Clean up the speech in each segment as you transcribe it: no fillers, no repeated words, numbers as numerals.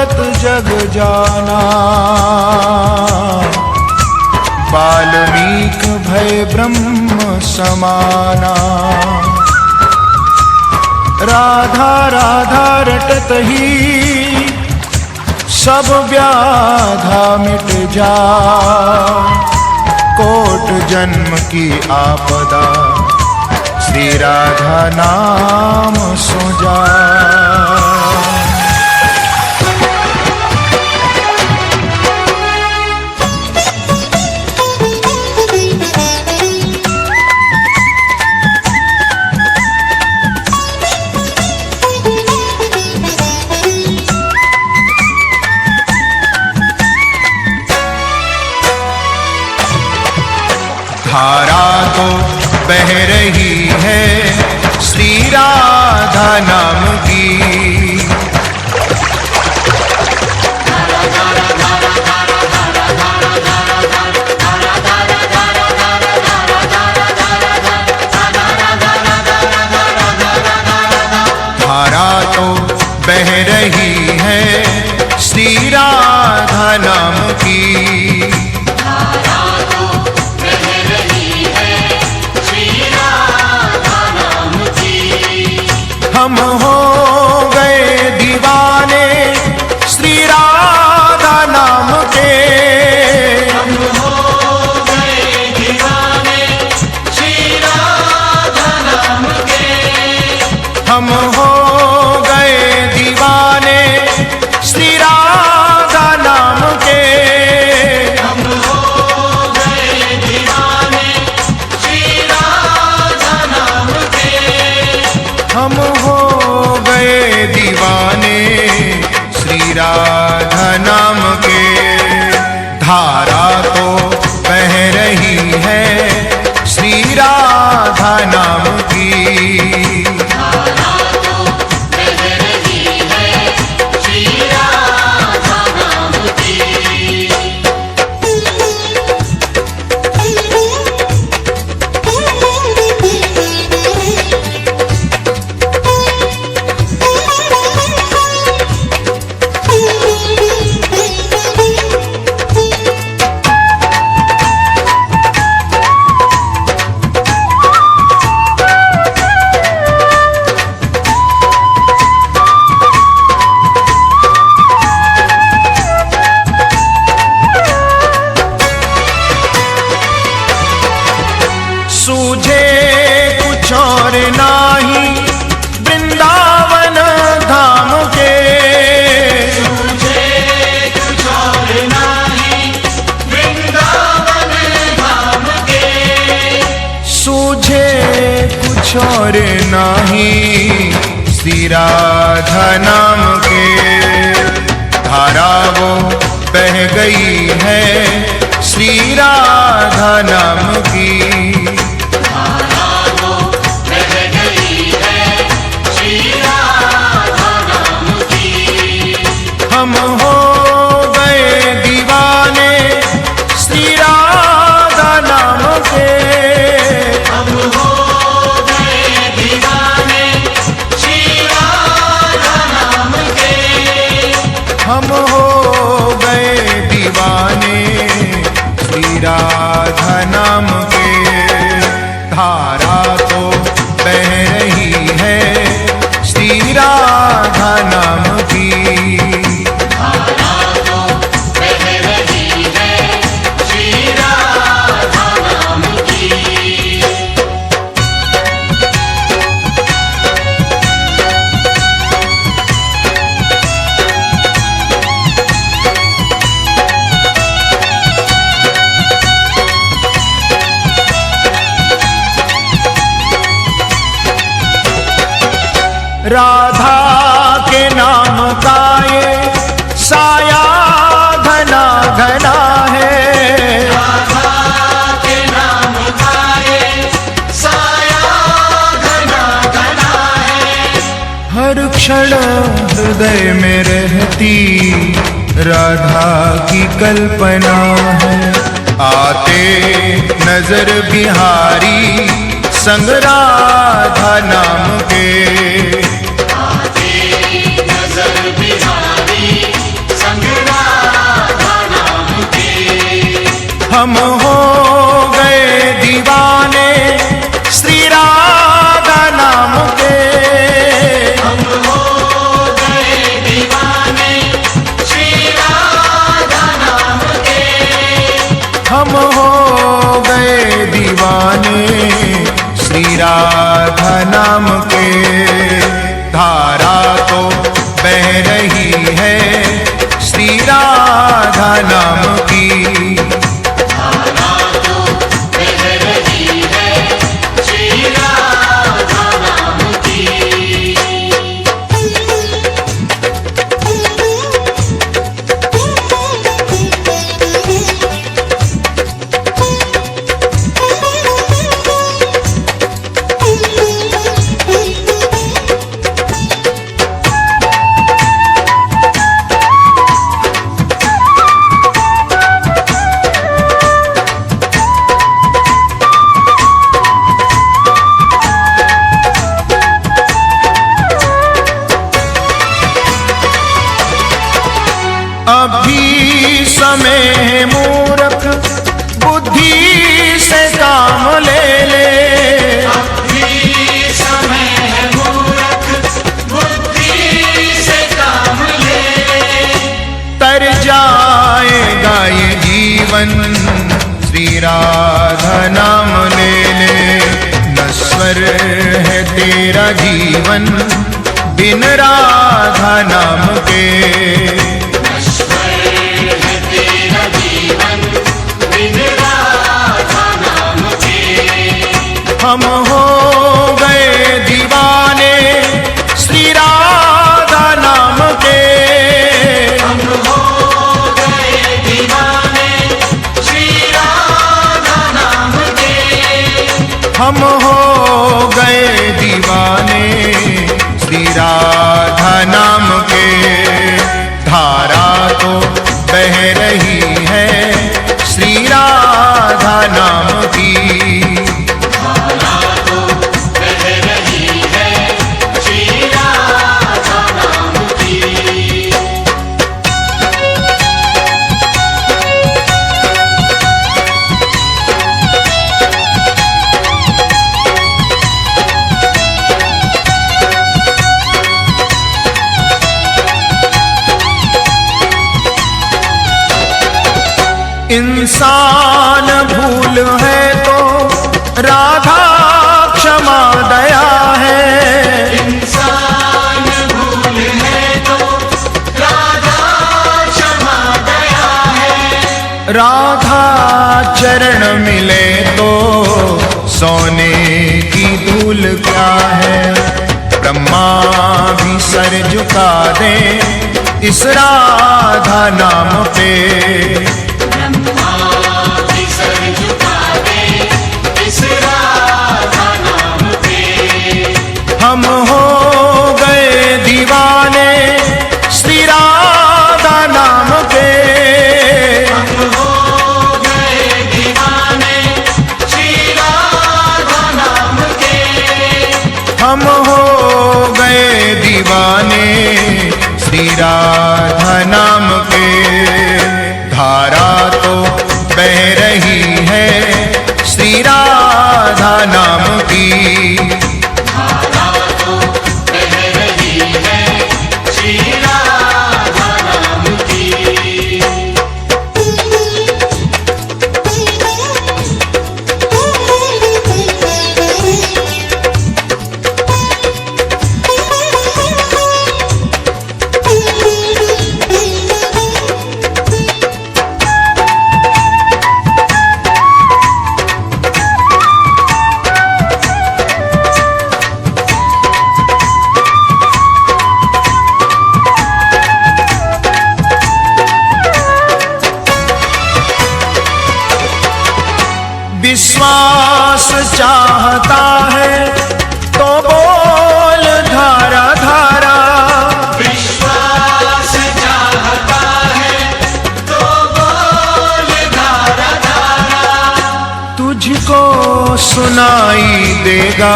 छोड़त जग जाना। वाल्मीक भय ब्रह्म समाना। राधा राधा रटत ही सब व्याधा मिट जा। कोट जन्म की आपदा श्री राधा नाम सो जा। धारा तो बह रही है श्री राधा नाम की। धारा तो बह रही है श्री राधा नाम की। हम हो गए दीवाने श्री राधा नाम के। हम हो गए दीवाने श्री राधा नाम के। हम हो गए दीवाने श्री राधा नाम के। हम हो गए दीवाने श्री राधा नाम के। हम हो गए दीवाने श्री राधा नाम के। धारा तो बह रही है श्री राधा नाम की। धारा तो बह रही है श्री राधा नाम की। सूझे कुछ और नाही वृंदावन धाम के। सूझे कुछ और नाही वृंदावन धाम के। सूझे कुछ और नाही श्री राधा नाम के। धारा वो बह गई है श्री राधा नाम की। हम हो गए दीवाने श्री राधा नाम के। हम हो गए दीवाने श्री राधा नाम के। हम हो गए दीवाने श्री राधा नाम के। धारा तो बह रही है श्री राधा नाम की। राधा के नाम का ये साया घना घना है। राधा के नाम का ये साया घना घना है। हर क्षण हृदय में रहती राधा की कल्पना है। आते नजर बिहारी संग राधा नाम के। आते नजर बिहारी संग राधा नाम के। हम हो गए दीवाने श्री राधा नाम के। हम हो गए दीवाने श्री राधा नाम के। हम हो गए दीवाने श्री राधा नाम के। धारा तो बह रही है श्री राधा नाम की। धारा तो बह रही है श्री राधा नाम की। अभी समय है मूर्ख बुद्धि से काम ले ले। अभी समय है मूर्ख बुद्धि से काम ले। तर जाएगा ये जीवन श्री राधा नाम ले ले। नश्वर है तेरा जीवन बिन राधा नाम के। हम हो गए दीवाने श्री राधा नाम के। हम हो गए दीवाने श्री राधा नाम के। हम हो गए दीवाने श्री राधा नाम के। धारा तो बह रही है श्री राधा नाम की। इंसान भूल है तो राधा क्षमा दया है। इंसान भूल है तो राधा क्षमा दया है। राधा चरण मिले तो सोने की धूल क्या है। ब्रह्मा भी सर झुका दे इस राधा नाम पे। हम हो गए दीवाने श्री राधा नाम के। हम हो गए दीवाने श्री राधा नाम के। हम हो गए दीवाने श्री राधा नाम के। धारा तो बह रही है श्री राधा नाम की। विश्वास चाहता है तो बोल धारा धारा। विश्वास चाहता है तो बोल धारा धारा। तुझको सुनाई देगा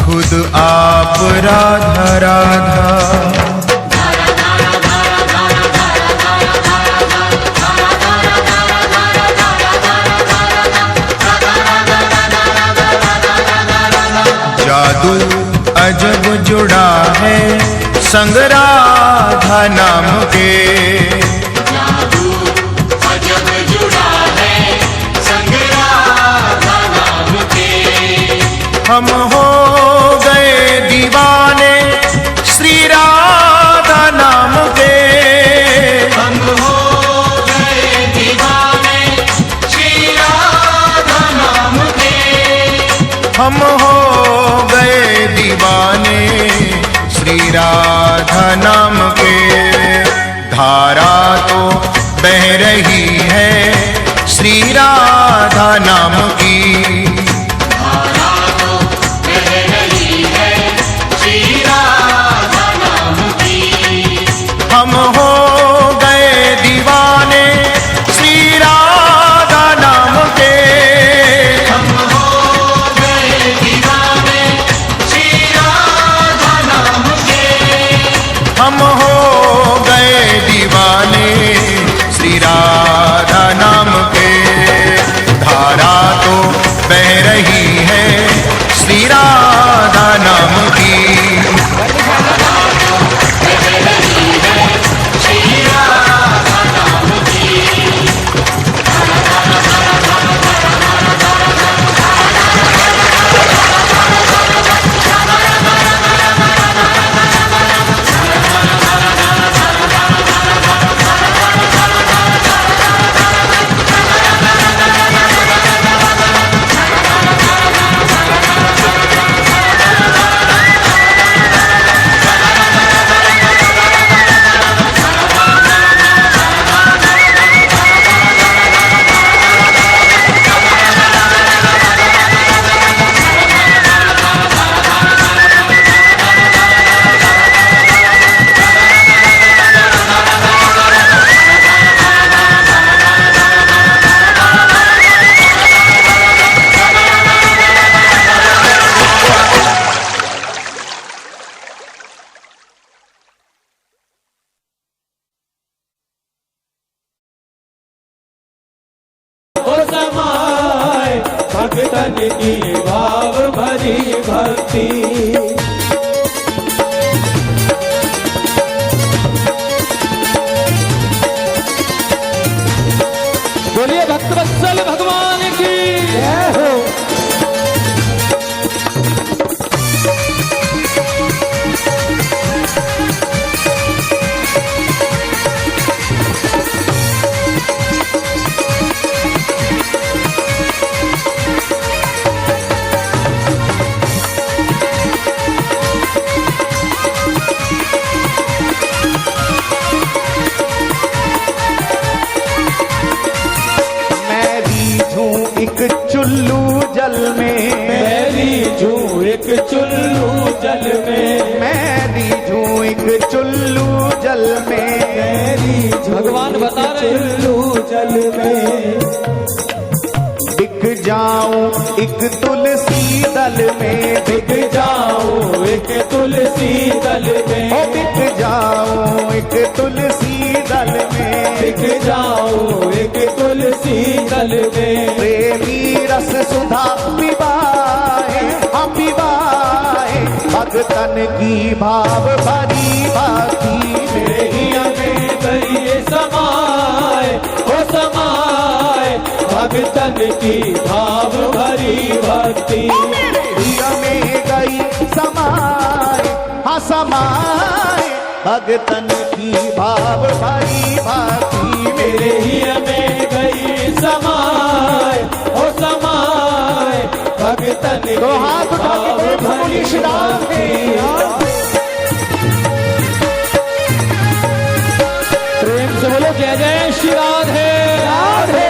खुद आप राधा राधा। संग राधा नाम के। जादू अजब जुड़ा है संग राधा नाम के। हम हो गए दीवाने श्री राधा नाम के। हम हो गए दीवाने श्री राधा नाम के। हम हो गए दीवाने श्री राधा नाम के। धारा तो बह रही है श्री राधा नाम की। धारा तो बह रही है श्री राधा नाम की। हम हो गए दीवाने श्री राधा नाम के। हम हो गए दीवाने श्री राधा नाम के। हम हो गए दीवाने श्री राधा नाम के। धारा तो बह रही है श्री राधा नाम की। समाए भगतन की भाव भरी भक्ति। बोलिए भक्तवत्सल भगवान की जय हो। एक चुल्लू जल में, मेरी जू एक चुल्लू जल में, मेरी जू एक चुल्लू जल में, मेरी भगवान बता रहे चुल्लू जल में। बिक जाऊं एक तुलसी दल में, बिक जाऊं एक तुलसी दल में, ओ बिक जाऊं एक तुलसी दल में, बिक जाऊं एक तुलसी दल में। प्रेमी रस सुधा पिवाए, हम पिवाए भगतन की भाव भरी भाती मेरे हिया में गई समाए, ओ समाए भगतन की भाव भरी भक्ति। हिया में गई समाए, हाँ समाए भगतन की भाव भरी भाती मेरे हिया में गई समाए, ओ समाए भगतन की तो हाथ उठा के भाव बोलो भरी बोलिए श्री राम भक्ति। प्रेम से बोलो जय जय श्री राधे राधे।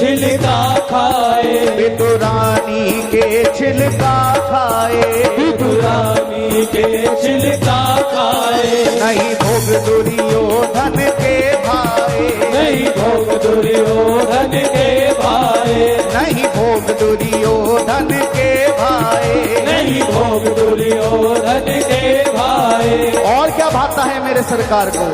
छिलका खाए, विदुरानी के छिलका खाए, विदुरानी के छिलका खाए, नहीं भोग दुर्योधन के भाए, नहीं भोग दुर्योधन के भाए, नहीं भोग दुर्योधन के भाए। नहीं भोग दुर्योधन के भाए। और क्या भाता है मेरे सरकार को,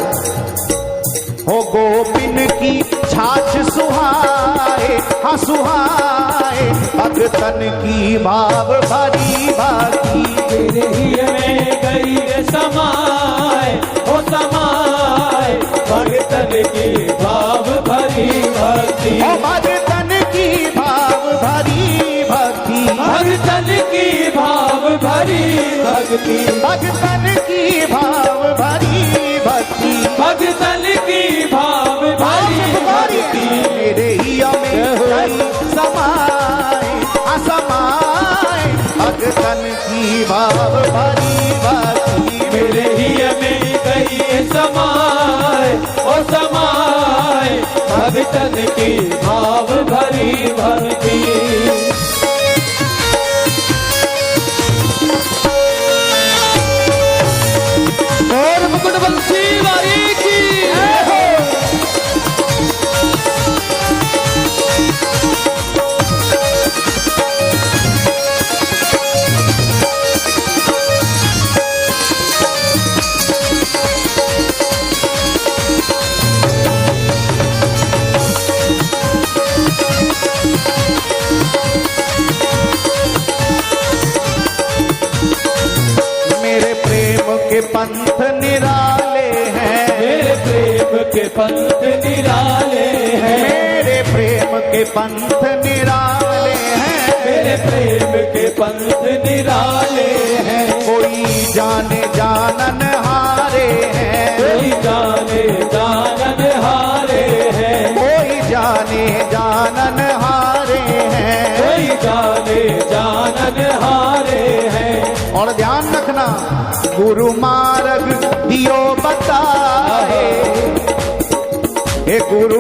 हो गोपिन की छाछ सुहाए, हाँ सुहाए, भगतन की भाव भरी भाती, तेरे ही में गई रे समाए, हो समाए, भगतन की भाव भरी भक्ति, ओ भगतन की भाव भरी भक्ति, भगतन की भाव भरी भक्ति, भगतन की भाव भरी भक्ति, भगतन की भाव भरी भक्ति। मेरे हिया में गई समाए, असमाए, भगतन की भाव भरी भक्ति, मेरे ही में गई समाए, ओ समाए, भगतन की भाव भरी भक्ति। और मुकुट बंसी वारी की मेरे प्रेम के पंथ निराले हैं, मेरे प्रेम के पंथ निराले हैं, मेरे प्रेम के पंथ निराले हैं, मेरे प्रेम के पंथ निराले हैं। कोई जाने जानन हारे हैं, कोई जाने जानन हारे हैं, कोई जाने जानन हारे हैं। कोई जाने जानन हारे हैं। और ध्यान रखना, गुरु मार्ग दियो बताए, हे गुरु